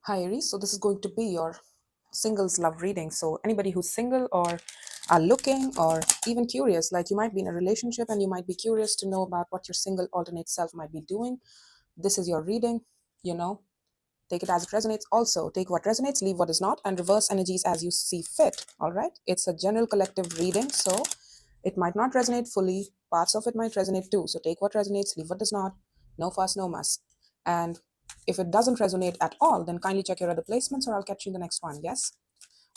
Hi Aries, so this is going to be your singles love reading. So anybody who's single or are looking or even curious, like you might be in a relationship and you might be curious to know about what your single alternate self might be doing, this is your reading. you know take it as it resonates. Also take what resonates, leave what is not, and reverse energies as you see fit. All right, it's a general collective reading, so it might not resonate fully, parts of it might resonate too. So take what resonates, leave what does not. No fuss, no muss. And if it doesn't resonate at all, then kindly check your other placements or I'll catch you in the next one. Yes.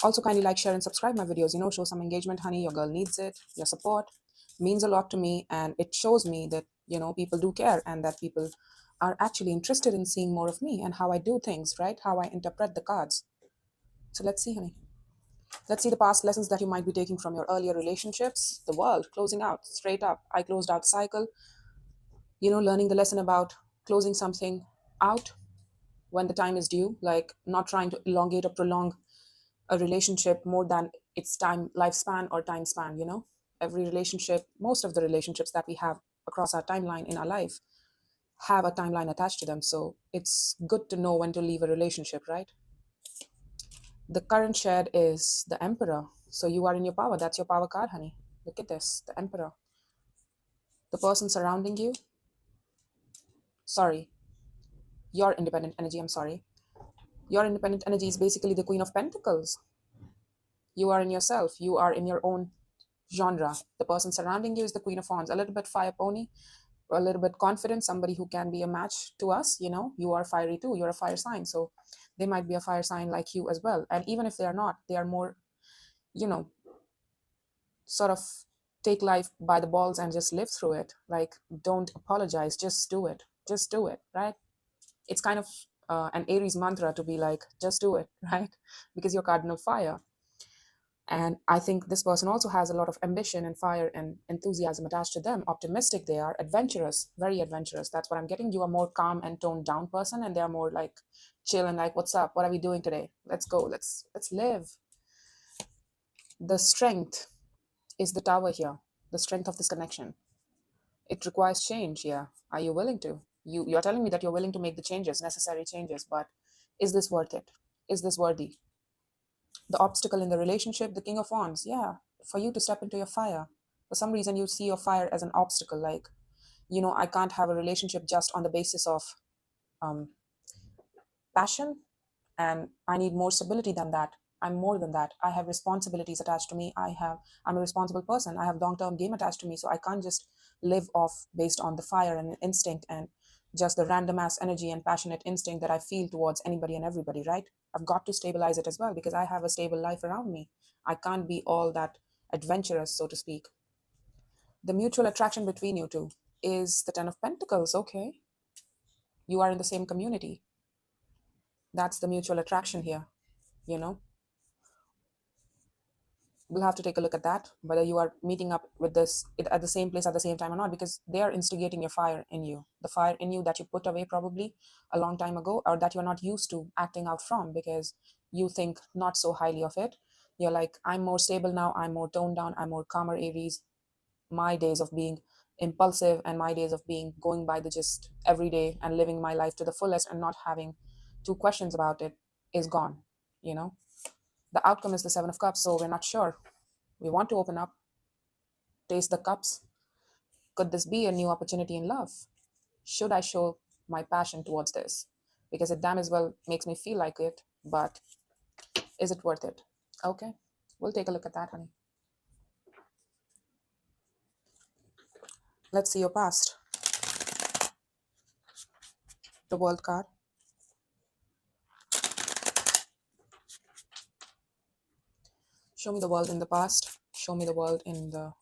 Also, kindly like, share, and subscribe my videos. Show some engagement, honey. Your girl needs it. Your support means a lot to me, and it shows me that people do care and that people are actually interested in seeing more of me and how I do things, right? How I interpret the cards. So let's see, honey. Let's see the past lessons that you might be taking from your earlier relationships. The world closing out straight up. I closed out cycle. Learning the lesson about closing something out when the time is due, like not trying to elongate or prolong a relationship more than its time lifespan or time span. Every relationship, most of the relationships that we have across our timeline in our life have a timeline attached to them, so it's good to know when to leave a relationship, right? The current shared is the Emperor, so you are in your power. That's your power card, honey. Look at this, the Emperor. The person surrounding you, sorry, your independent energy, I'm sorry, your independent energy is basically the Queen of Pentacles. You are in yourself, you are in your own genre. The person surrounding you is the Queen of Wands, a little bit fire pony, a little bit confident, somebody who can be a match to us. You are fiery too, you're a fire sign, so they might be a fire sign like you as well. And even if they are not, they are more, you know sort of take life by the balls and just live through it. Like, don't apologize, just do it, right? It's kind of an Aries mantra to be like, just do it, right? Because you're cardinal fire. And I think this person also has a lot of ambition and fire and enthusiasm attached to them. Optimistic, they are adventurous, very adventurous. That's what I'm getting. You are more calm and toned down person, and they're more like chill and like, what's up? What are we doing today? Let's go. Let's live. The strength is the tower here. The strength of this connection. It requires change. Yeah. Are you willing to? You're telling me that you're willing to make the changes, necessary changes, but is this worth it? Is this worthy? The obstacle in the relationship, the King of Wands. Yeah, for you to step into your fire. For some reason, you see your fire as an obstacle. Like, I can't have a relationship just on the basis of um, passion, and I need more stability than that. I'm more than that. I have responsibilities attached to me. I'm a responsible person. I have long-term game attached to me, so I can't just live off based on the fire and instinct and just the random ass energy and passionate instinct that I feel towards anybody and everybody, right? I've got to stabilize it as well because I have a stable life around me. I can't be all that adventurous, so to speak. The mutual attraction between you two is the Ten of Pentacles. Okay, you are in the same community. That's the mutual attraction here. you know we'll have to take a look at that, whether you are meeting up with this at the same place at the same time or not, because they are instigating your fire in you, the fire in you that you put away probably a long time ago, or that you're not used to acting out from because you think not so highly of it. You're like, I'm more stable now, I'm more toned down, I'm more calmer, Aries. My days of being impulsive and my days of being going by the just every day and living my life to the fullest and not having two questions about it is gone. you know the outcome is the Seven of Cups, so we're not sure. We want to open up, taste the cups. Could this be a new opportunity in love? Should I show my passion towards this? Because it damn as well makes me feel like it, but is it worth it? Okay, we'll take a look at that, honey. Let's see your past. The World card. Show me the world in the past. Show me the world in the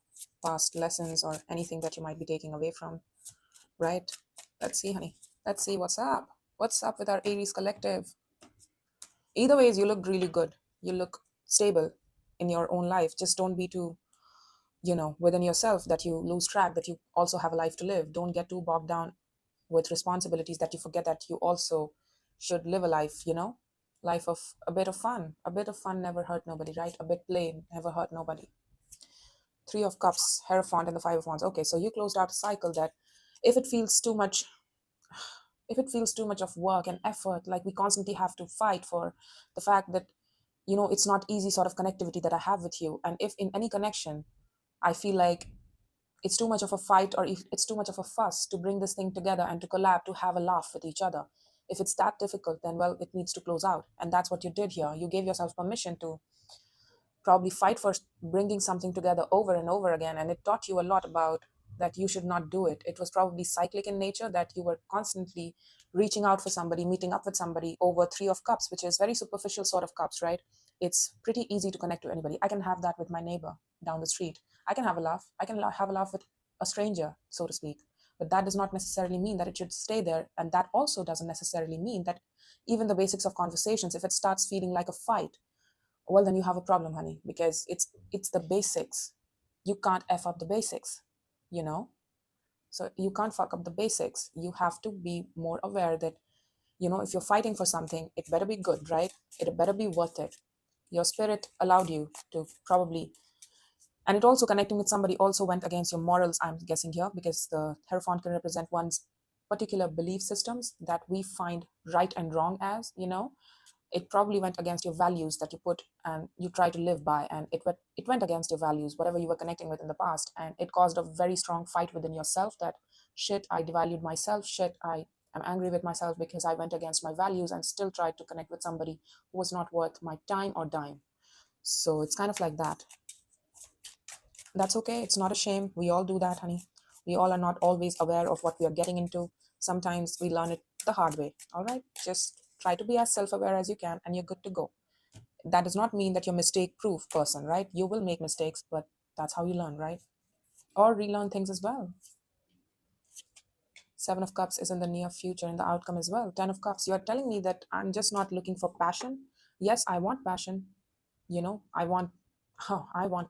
past lessons or anything that you might be taking away from, right? Let's see, honey. Let's see what's up. What's up with our Aries collective? Either ways, you look really good. You look stable in your own life. Just don't be too, within yourself that you lose track that you also have a life to live. Don't get too bogged down with responsibilities that you forget that you also should live a life, life of a bit of fun. A bit of fun never hurt nobody, right? A bit plain never hurt nobody. Three of Cups, Hierophant, and the Five of Wands. Okay, so you closed out a cycle that if it feels too much if it feels too much of work and effort, like we constantly have to fight for the fact that, it's not easy sort of connectivity that I have with you. And if in any connection, I feel like it's too much of a fight, or if it's too much of a fuss to bring this thing together and to collab, to have a laugh with each other. If it's that difficult, then well, it needs to close out. And that's what you did here. You gave yourself permission to probably fight for bringing something together over and over again. And it taught you a lot about that you should not do it. It was probably cyclic in nature, that you were constantly reaching out for somebody, meeting up with somebody over Three of Cups, which is very superficial sort of cups, right? It's pretty easy to connect to anybody. I can have that with my neighbor down the street. I can have a laugh. I can have a laugh with a stranger, so to speak. But that does not necessarily mean that it should stay there. And that also doesn't necessarily mean that even the basics of conversations, if it starts feeling like a fight, well, then you have a problem, honey, because it's the basics. You can't f up the basics, you know so you can't fuck up the basics. You have to be more aware that, if you're fighting for something, it better be good, right? It better be worth it. Your spirit allowed you to probably, and it also, connecting with somebody also went against your morals, I'm guessing here, because the Hierophant can represent one's particular belief systems that we find right and wrong as, it probably went against your values that you put and you try to live by, and it went against your values, whatever you were connecting with in the past, and it caused a very strong fight within yourself that, shit, I devalued myself, shit, I am angry with myself because I went against my values and still tried to connect with somebody who was not worth my time or dime. So it's kind of like that. That's okay. It's not a shame. We all do that, honey. We all are not always aware of what we are getting into. Sometimes we learn it the hard way. All right, just try to be as self-aware as you can and you're good to go. That does not mean that you're mistake-proof person, right? You will make mistakes, but that's how you learn, right? Or relearn things as well. Seven of Cups is in the near future in the outcome as well. 10 of Cups, you're telling me that I'm just not looking for passion. Yes, I want passion. I want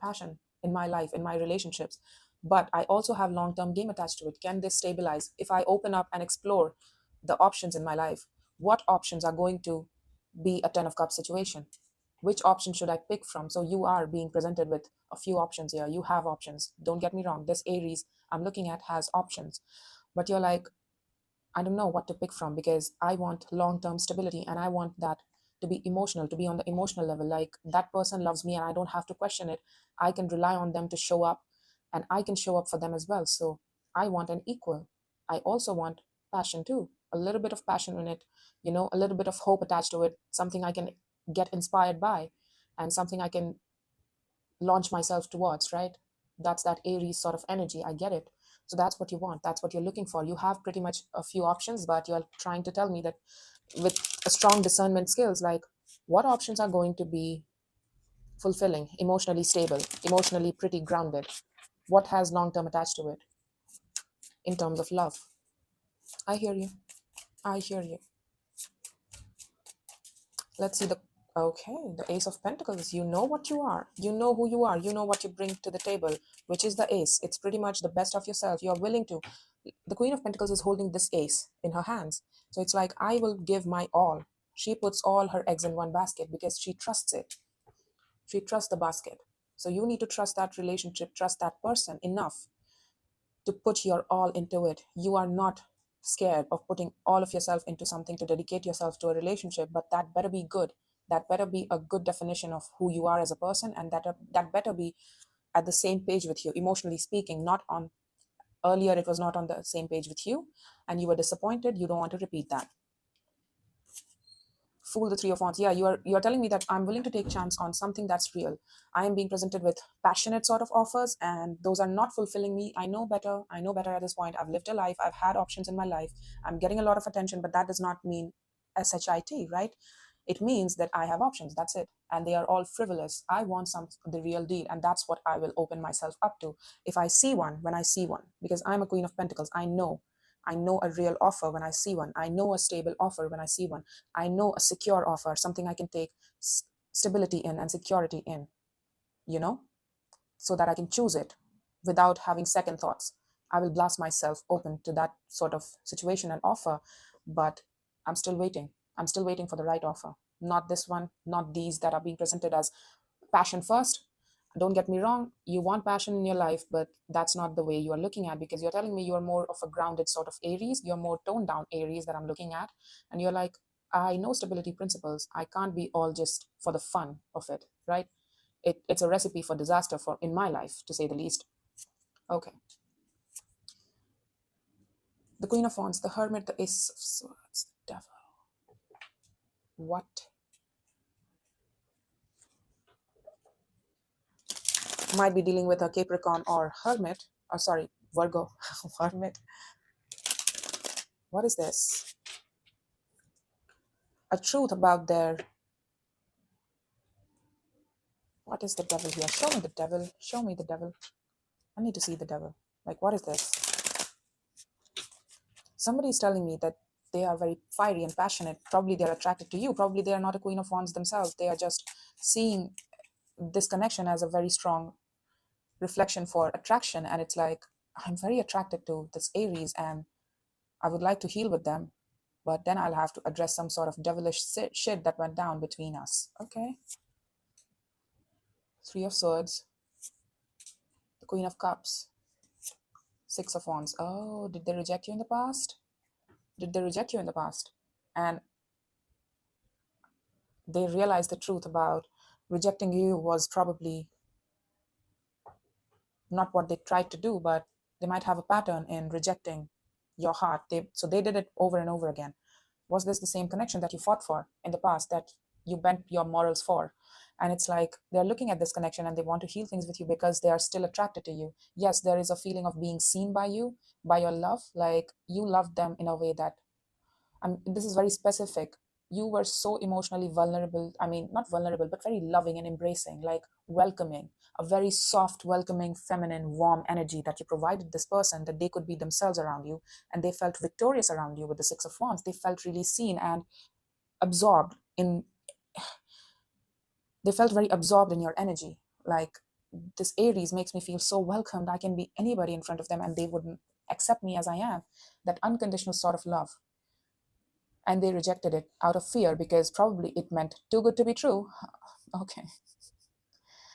passion in my life, in my relationships, but I also have long-term game attached to it. Can this stabilize if I open up and explore the options in my life? What options are going to be a 10 of Cups situation? Which option should I pick from? So you are being presented with a few options here. You have options. Don't get me wrong. This Aries I'm looking at has options, but you're like, I don't know what to pick from, because I want long-term stability and I want that to be emotional, to be on the emotional level. Like, that person loves me and I don't have to question it. I can rely on them to show up and I can show up for them as well. So I want an equal. I also want passion too. A little bit of passion in it, a little bit of hope attached to it, something I can get inspired by and something I can launch myself towards, right? That's that Aries sort of energy. I get it. So that's what you want. That's what you're looking for. You have pretty much a few options, but you're trying to tell me that with a strong discernment skills, like, what options are going to be fulfilling, emotionally stable, emotionally pretty grounded? What has long term attached to it in terms of love? I hear you. I hear you. Let's see the okay, the Ace of Pentacles. You know what you are. You know who you are. You know what you bring to the table, which is the Ace. It's pretty much the best of yourself. You're willing to. The Queen of Pentacles is holding this Ace in her hands. So it's like, I will give my all. She puts all her eggs in one basket because she trusts it. She trusts the basket. So you need to trust that relationship, trust that person enough to put your all into it. You are not scared of putting all of yourself into something, to dedicate yourself to a relationship, but that better be good. That better be a good definition of who you are as a person, and that better be at the same page with you, emotionally speaking. Not on earlier, it was not on the same page with you, and you were disappointed. You don't want to repeat that. Fool, the Three of Wands. Yeah, you're telling me that I'm willing to take chance on something that's real. I am being presented with passionate sort of offers, and those are not fulfilling me. I know better. I know better at this point. I've lived a life. I've had options in my life. I'm getting a lot of attention, but that does not mean SHIT, right? It means that I have options. That's it. And they are all frivolous. I want the real deal, and that's what I will open myself up to. If I see one, when I see one, because I'm a Queen of Pentacles, I know a real offer when I see one. I know a stable offer when I see one. I know a secure offer, something I can take stability in and security in, so that I can choose it without having second thoughts. I will blast myself open to that sort of situation and offer, but I'm still waiting. I'm still waiting for the right offer. Not this one, not these that are being presented as passion first. Don't get me wrong, you want passion in your life, but that's not the way you are looking at, because you're telling me you are more of a grounded sort of Aries. You're more toned down Aries that I'm looking at. And you're like, I know stability principles. I can't be all just for the fun of it, right? It's a recipe for disaster for in my life, to say the least. Okay. The Queen of Wands, the Hermit, the Ace of Swords, the Devil. What? Might be dealing with a Capricorn or Hermit, or sorry, Virgo. Hermit. What is this? A truth about their... What is the devil here? Show me the devil. Show me the devil. I need to see the devil. Like, what is this? Somebody is telling me that they are very fiery and passionate. Probably they're attracted to you. Probably they are not a Queen of Wands themselves. They are just seeing this connection as a very strong reflection for attraction. And it's like, I'm very attracted to this Aries and I would like to heal with them. But then I'll have to address some sort of devilish shit that went down between us. Okay. Three of Swords. The Queen of Cups. Six of Wands. Oh, did they reject you in the past? Did they reject you in the past? And they realized the truth about rejecting you was probably not what they tried to do, but they might have a pattern in rejecting your heart. So they did it over and over again. Was this the same connection that you fought for in the past, that you bent your morals for? And it's like they're looking at this connection and they want to heal things with you because they are still attracted to you. Yes, there is a feeling of being seen by you, by your love. Like you love them in a way that, this is very specific. You were so emotionally vulnerable. I mean, not vulnerable, but very loving and embracing, like welcoming, a very soft, welcoming, feminine, warm energy that you provided this person, that they could be themselves around you. And they felt victorious around you with the Six of Wands. They felt really seen and absorbed in, they felt very absorbed in your energy. Like, this Aries makes me feel so welcomed. I can be anybody in front of them and they wouldn't accept me as I am. That unconditional sort of love. And they rejected it out of fear because probably it meant too good to be true. Okay.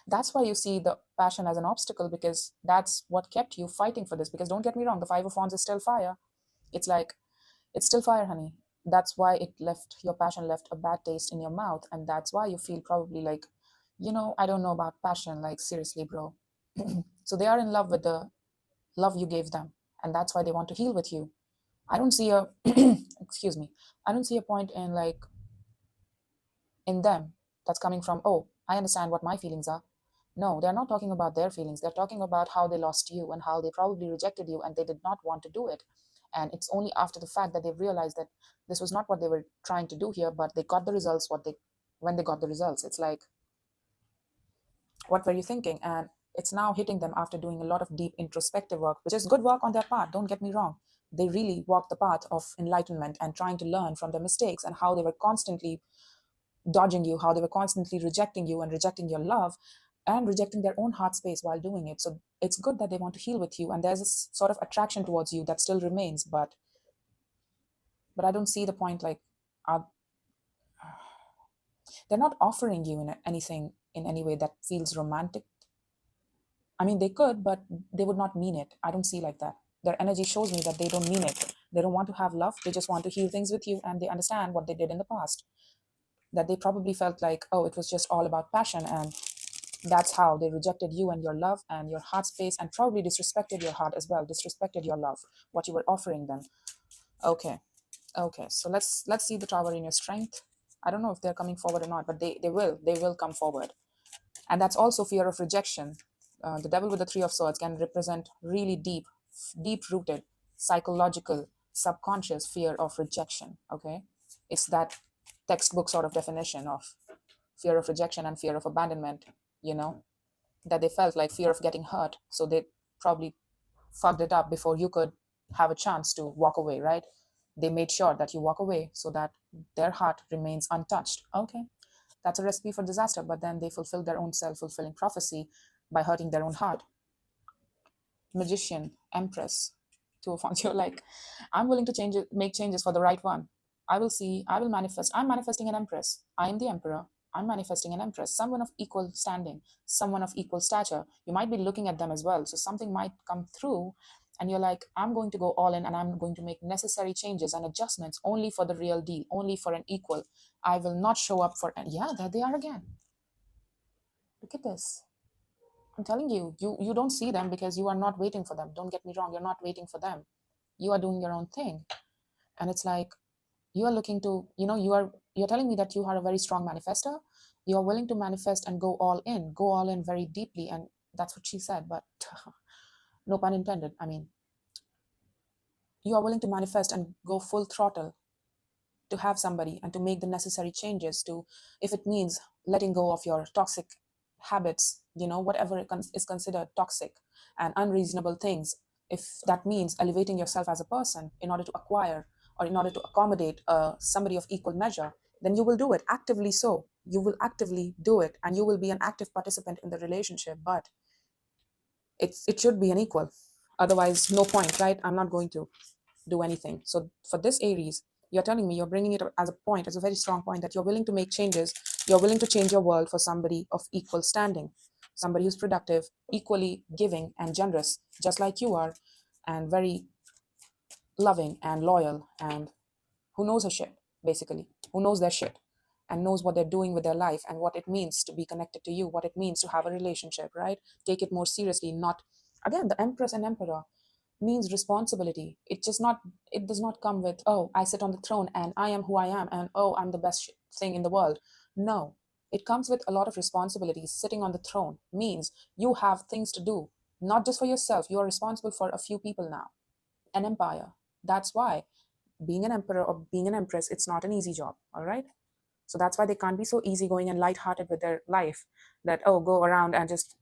That's why you see the passion as an obstacle, because that's what kept you fighting for this. Because don't get me wrong, the Five of Wands is still fire. It's like, it's still fire, honey. That's why your passion left a bad taste in your mouth. And that's why you feel probably like, I don't know about passion. Like, seriously, bro. So they are in love with the love you gave them. And that's why they want to heal with you. I don't see a, excuse me, I don't see a point in in them that's coming from, oh, I understand what my feelings are. No, they're not talking about their feelings. They're talking about how they lost you and how they probably rejected you and they did not want to do it. And it's only after the fact that they've realized that this was not what they were trying to do here, but they got the results when they got the results. It's like, what were you thinking? And it's now hitting them after doing a lot of deep introspective work, which is good work on their part. Don't get me wrong. They really walked the path of enlightenment and trying to learn from their mistakes and how they were constantly dodging you, how they were constantly rejecting you and rejecting your love and rejecting their own heart space while doing it. So it's good that they want to heal with you and there's a sort of attraction towards you that still remains, but I don't see the point. Like, they're not offering you anything in any way that feels romantic. I mean, they could, but they would not mean it. I don't see like that. Their energy shows me that they don't mean it. They don't want to have love. They just want to heal things with you, and they understand what they did in the past. That they probably felt like, oh, it was just all about passion, and that's how they rejected you and your love and your heart space, and probably disrespected your heart as well, disrespected your love, what you were offering them. Okay. So let's see the Tower in your strength. I don't know if they're coming forward or not, but they will come forward. And that's also fear of rejection. The Devil with the Three of Swords can represent really deep rooted psychological subconscious fear of rejection. Okay, it's that textbook sort of definition of fear of rejection and fear of abandonment, that they felt like fear of getting hurt, so they probably fucked it up before you could have a chance to walk away, right? They made sure that you walk away so that their heart remains untouched. Okay, that's a recipe for disaster, but then they fulfill their own self-fulfilling prophecy by hurting their own heart. Magician, Empress, Two of Wands. You're like, I'm willing to make changes for the right one. I will manifest. I'm manifesting an Empress. I am the Emperor. I'm manifesting an empress, someone of equal standing, someone of equal stature. You might be looking at them as well. So something might come through and you're like, I'm going to go all in and I'm going to make necessary changes and adjustments only for the real deal, only for an equal. I will not show up for, and yeah, there they are again. Look at this. I'm telling you, you don't see them because you are not waiting for them. Don't get me wrong, you're not waiting for them. You are doing your own thing. And it's like, you are looking to, you're telling me that you are a very strong manifester. You are willing to manifest and go all in very deeply. And that's what she said, but no pun intended. I mean, you are willing to manifest and go full throttle to have somebody and to make the necessary changes to, if it means letting go of your toxic habits, whatever is considered toxic and unreasonable things, if that means elevating yourself as a person in order to acquire or in order to accommodate somebody of equal measure, then you will do it actively. So you will actively do it and you will be an active participant in the relationship, but it should be an equal. Otherwise, no point, right? I'm not going to do anything. So for this Aries, you're telling me, you're bringing it as a point, as a very strong point, that you're willing to make changes. You're willing to change your world for somebody of equal standing, somebody who's productive, equally giving and generous, just like you are, and very loving and loyal, and who knows her shit, basically, who knows their shit and knows what they're doing with their life and what it means to be connected to you, what it means to have a relationship, right? Take it more seriously. Not, again, the Empress and Emperor means responsibility. It does not come with, oh, I sit on the throne and I am who I am and oh, I'm the best thing in the world. No, it comes with a lot of responsibilities. Sitting on the throne means you have things to do, not just for yourself. You are responsible for a few people now, an empire. That's why being an emperor or being an empress, it's not an easy job. All right. So that's why they can't be so easygoing and lighthearted with their life, that, oh, go around and just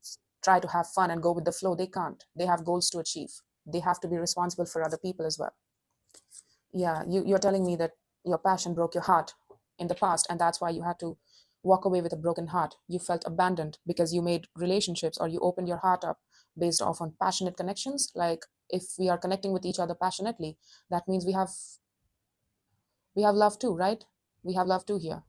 try to have fun and go with the flow. They can't. They have goals to achieve. They have to be responsible for other people as well. Yeah, you're telling me that your passion broke your heart in the past, and that's why you had to walk away with a broken heart. You felt abandoned because you made relationships or you opened your heart up based off on passionate connections. Like, if we are connecting with each other passionately, that means we have love too, right? We have love too here.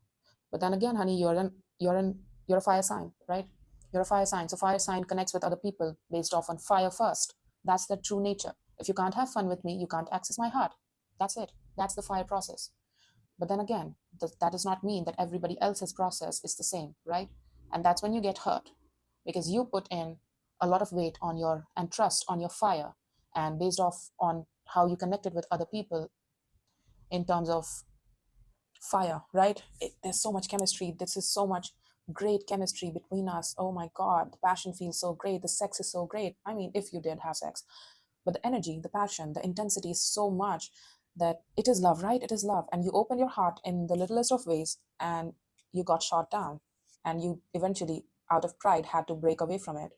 But then again, honey, you're a fire sign, right? You're a fire sign. So fire sign connects with other people based off on fire first. That's the true nature. If you can't have fun with me, you can't access my heart. That's it. That's the fire process. But then again, that does not mean that everybody else's process is the same, right? And that's when you get hurt, because you put in a lot of weight on your and trust on your fire, and based off on how you connected with other people in terms of fire, right? There's so much chemistry. This is so much great chemistry between us. Oh my God, the passion feels so great. The sex is so great. I mean, if you did have sex, but the energy, the passion, the intensity is so much that it is love, right? It is love. And you open your heart in the littlest of ways and you got shot down. And you eventually, out of pride, had to break away from it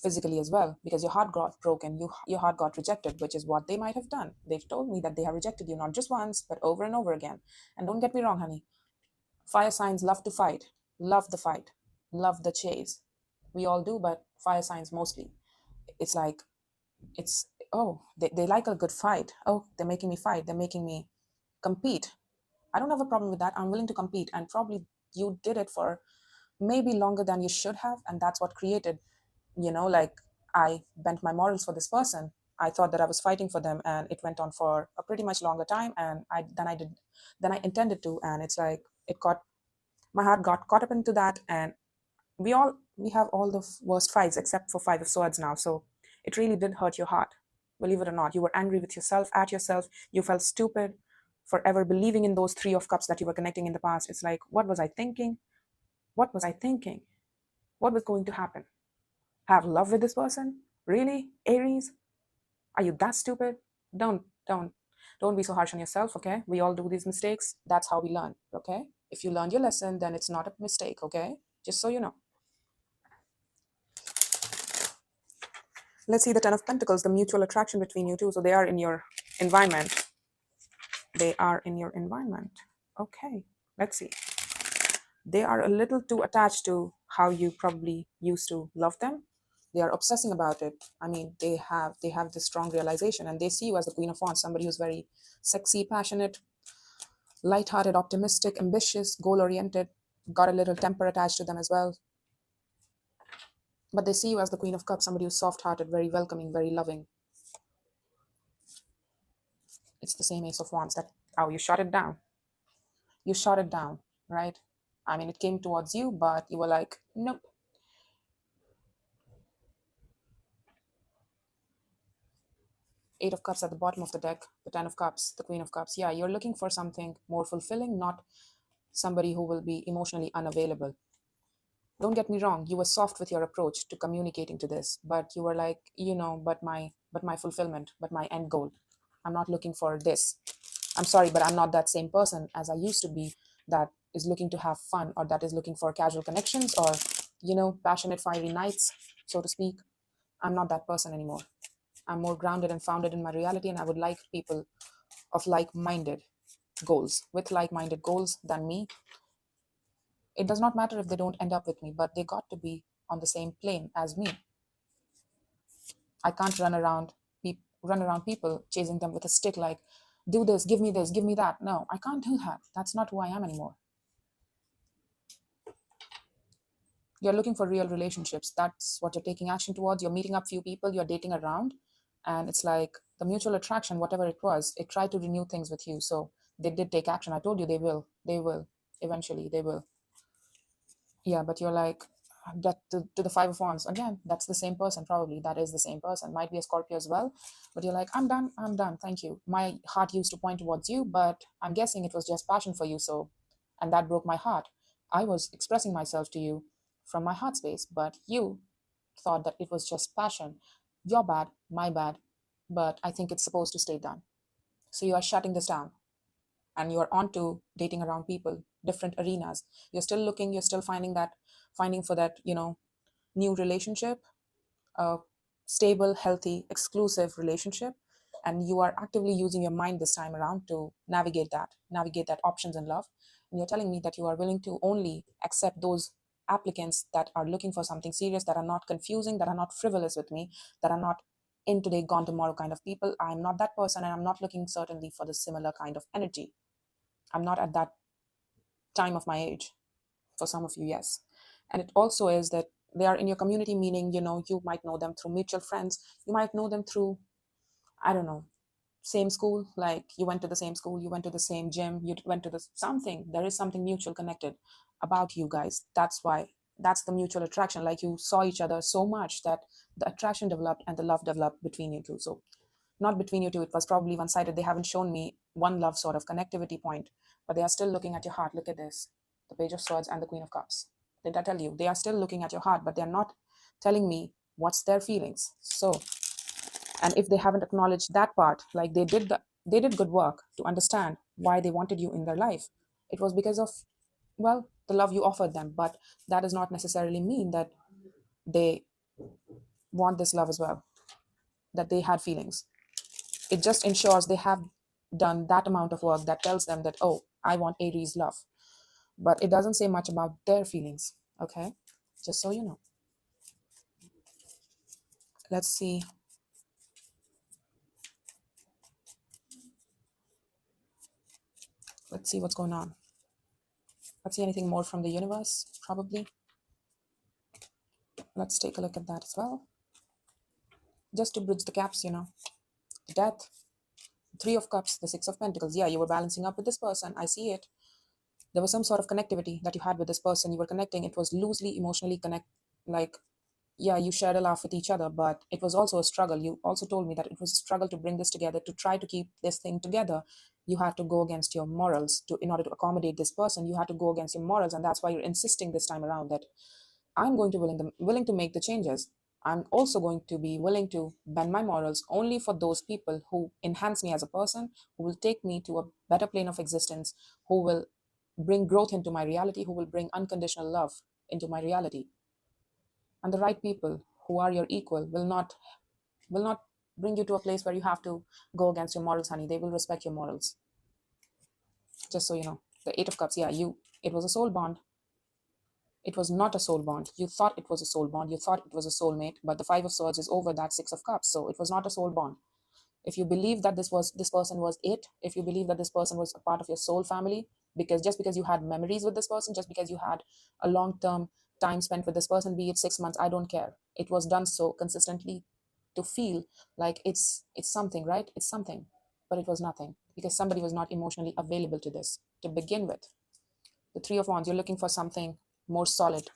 physically as well, because your heart got broken, your heart got rejected, which is what they might have done. They've told me that they have rejected you not just once but over and over again. And don't get me wrong, honey, fire signs love to fight, love the fight, love the chase. We all do, but fire signs mostly, it's like, it's, oh, they like a good fight. Oh, they're making me fight, they're making me compete. I don't have a problem with that. I'm willing to compete. And probably you did it for maybe longer than you should have, and that's what created, like, I bent my morals for this person. I thought that I was fighting for them, and it went on for a pretty much longer time, and then I intended to, and it's like, my heart got caught up into that. And we have all the worst fights except for Five of Swords now. So it really did hurt your heart, believe it or not. You were angry with yourself, at yourself. You felt stupid for ever believing in those Three of Cups that you were connecting in the past. It's like, what was I thinking? What was I thinking? What was going to happen? Have love with this person? Really, Aries? Are you that stupid? Don't don't don't be so harsh on yourself, okay? We all do these mistakes. That's how we learn, okay? If you learned your lesson, then it's not a mistake, okay? Just so you know. Let's see the Ten of Pentacles, the mutual attraction between you two. So they are in your environment. They are in your environment. Okay, let's see. They are a little too attached to how you probably used to love them. They are obsessing about it. I mean, they have this strong realization, and they see you as the Queen of Wands, somebody who's very sexy, passionate, lighthearted, optimistic, ambitious, goal-oriented. got a little temper attached to them as well. But they see you as the Queen of Cups, somebody who's soft-hearted, very welcoming, very loving. It's the same Ace of Wands that, oh, you shot it down. You shot it down, right? I mean, it came towards you, but you were like, nope. Eight of Cups at the bottom of the deck, the Ten of Cups, the Queen of Cups. Yeah, you're looking for something more fulfilling, not somebody who will be emotionally unavailable. Don't get me wrong, you were soft with your approach to communicating to this, but you were like, but my fulfillment, but my end goal. I'm not looking for this. I'm sorry, but I'm not that same person as I used to be, that is looking to have fun, or that is looking for casual connections, or passionate fiery nights, so to speak. I'm not that person anymore. I'm more grounded and founded in my reality, and I would like people of like-minded goals, with like-minded goals than me. It does not matter if they don't end up with me, but they got to be on the same plane as me. I can't run around people chasing them with a stick, like, do this, give me that. No, I can't do that. That's not who I am anymore. You're looking for real relationships. That's what you're taking action towards. You're meeting up few people, you're dating around, and it's like the mutual attraction, whatever it was, it tried to renew things with you. So they did take action. I told you they will eventually, they will. Yeah, but you're like, that to the Five of Wands again. That's the same person, probably. That is the same person. Might be a Scorpio as well, but you're like, I'm done, thank you. My heart used to point towards you, but I'm guessing it was just passion for you. So, and that broke my heart. I was expressing myself to you from my heart space, but you thought that it was just passion. Your bad, my bad, but I think it's supposed to stay done. So you are shutting this down, and you're on to dating around people, different arenas. You're still looking, you're still finding for that, new relationship, a stable, healthy, exclusive relationship. And you are actively using your mind this time around to navigate that options in love. And you're telling me that you are willing to only accept those applicants that are looking for something serious, that are not confusing, that are not frivolous with me, that are not in today, gone tomorrow kind of people. I'm not that person, and I'm not looking certainly for the similar kind of energy. I'm not at that time of my age. For some of you, yes. And it also is that they are in your community, meaning, you might know them through mutual friends. You might know them through, I don't know, same school, like you went to the same school, you went to the same gym, you went to the something. There is something mutual connected about you guys. That's why, that's the mutual attraction. Like you saw each other so much that the attraction developed and the love developed between you two. So not between you two, it was probably one-sided. They haven't shown me one love sort of connectivity point, but they are still looking at your heart. Look at this, the Page of Swords and the Queen of Cups. Did I tell you? They are still looking at your heart, but they're not telling me what's their feelings. So, and if they haven't acknowledged that part, like they did good work to understand why they wanted you in their life. It was because of, well, the love you offered them, but that does not necessarily mean that they want this love as well, that they had feelings. It just ensures they have done that amount of work that tells them that, oh, I want Aries love. But it doesn't say much about their feelings, okay? Just so you know. Let's see. Let's see what's going on. Let's see anything more from the universe, probably. Let's take a look at that as well. Just to bridge the gaps, the Death, Three of Cups, the Six of Pentacles. Yeah, you were balancing up with this person. I see it. There was some sort of connectivity that you had with this person. You were connecting. It was loosely emotionally like, yeah, you shared a laugh with each other, but it was also a struggle. You also told me that it was a struggle to bring this together, to try to keep this thing together. You had to go against your morals in order to accommodate this person. You had to go against your morals, and that's why you're insisting this time around that I'm going to willing to make the changes. I'm also going to be willing to bend my morals only for those people who enhance me as a person, who will take me to a better plane of existence, who will bring growth into my reality, who will bring unconditional love into my reality. And the right people who are your equal will not bring you to a place where you have to go against your morals, honey. They will respect your morals. Just so you know. The Eight of Cups, yeah, it was a soul bond. It was not a soul bond. You thought it was a soul bond. You thought it was a soulmate, but the Five of Swords is over that Six of Cups. So it was not a soul bond. If you believe that this person was it, if you believe that this person was a part of your soul family, Because just because you had memories with this person, just because you had a long-term time spent with this person, be it 6 months, I don't care. It was done so consistently to feel like it's something, right? It's something, but it was nothing because somebody was not emotionally available to this to begin with. The Three of Wands, you're looking for something more solid.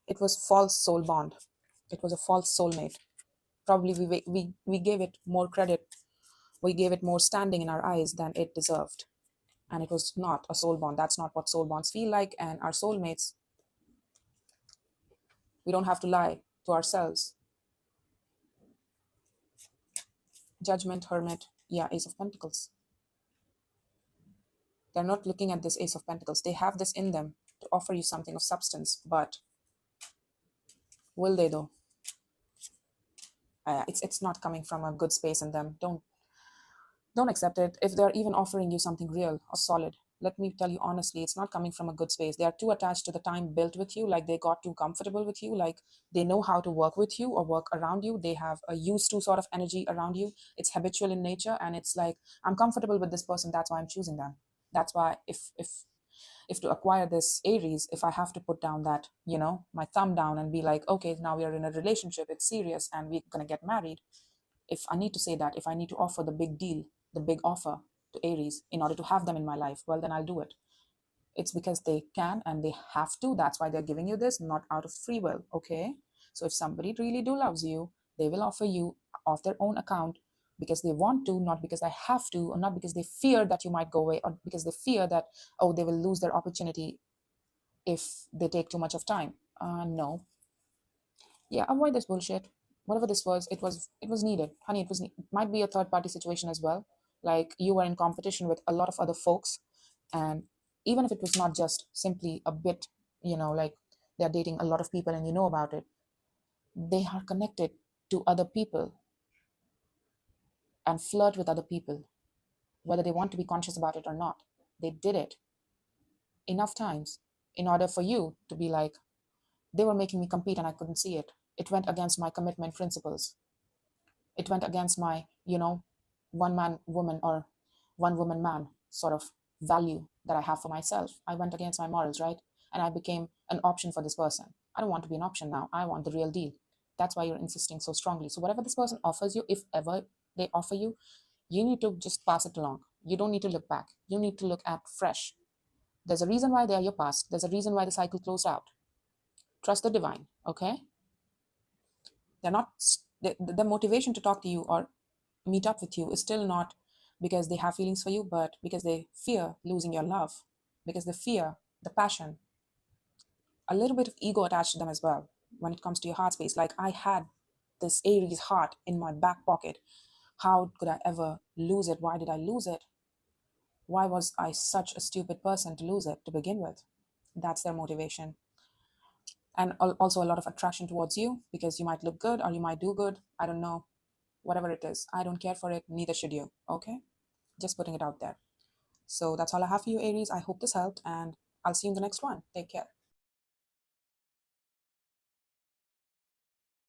It was false soul bond. It was a false soulmate. Probably we gave it more credit. We gave it more standing in our eyes than it deserved. And it was not a soul bond. That's not what soul bonds feel like. And our soulmates, we don't have to lie to ourselves. Judgment, Hermit, yeah, Ace of Pentacles. They're not looking at this Ace of Pentacles. They have this in them to offer you something of substance, but will they though? It's not coming from a good space in them. Don't accept it. If they're even offering you something real or solid, let me tell you honestly, it's not coming from a good space. They are too attached to the time built with you, like they got too comfortable with you, like they know how to work with you or work around you. They have a used to sort of energy around you. It's habitual in nature, and it's like, I'm comfortable with this person, that's why I'm choosing them. That's why if to acquire this Aries, if I have to put down that, my thumb down and be like, okay, now we are in a relationship, it's serious, and we're gonna get married. If I need to say that, if I need to offer the big deal, the big offer to Aries in order to have them in my life, well, then I'll do it. It's because they can and they have to. That's why they're giving you this, not out of free will. Okay. So if somebody really do loves you, they will offer you off their own account because they want to, not because they have to, or not because they fear that you might go away, or because they fear that, oh, they will lose their opportunity if they take too much of time. No. Yeah, avoid this bullshit. Whatever this was, it was needed, honey. It might be a third party situation as well. Like you were in competition with a lot of other folks, and even if it was not just simply a bit, like they're dating a lot of people and you know about it, they are connected to other people and flirt with other people, whether they want to be conscious about it or not. They did it enough times in order for you to be like, they were making me compete and I couldn't see it. It went against my commitment principles. It went against my, one man woman or one woman man sort of value that I have for myself. I went against my morals, right? And I became an option for this person. I don't want to be an option now. I want the real deal. That's why you're insisting so strongly. So whatever this person offers you, if ever they offer you, you need to just pass it along. You don't need to look back. You need to look at fresh. There's a reason why they are your past. There's a reason why the cycle closed out. Trust the divine, okay? They're not, the motivation to talk to you or meet up with you is still not because they have feelings for you, but because they fear losing your love, because they fear the passion, a little bit of ego attached to them as well when it comes to your heart space. Like, I had this Aries heart in my back pocket. How could I ever lose it? Why did I lose it? Why was I such a stupid person to lose it to begin with? That's their motivation. And also a lot of attraction towards you because you might look good or you might do good. I don't know. Whatever it is, I don't care for it. Neither should you. Okay. Just putting it out there. So that's all I have for you, Aries. I hope this helped, and I'll see you in the next one. Take care.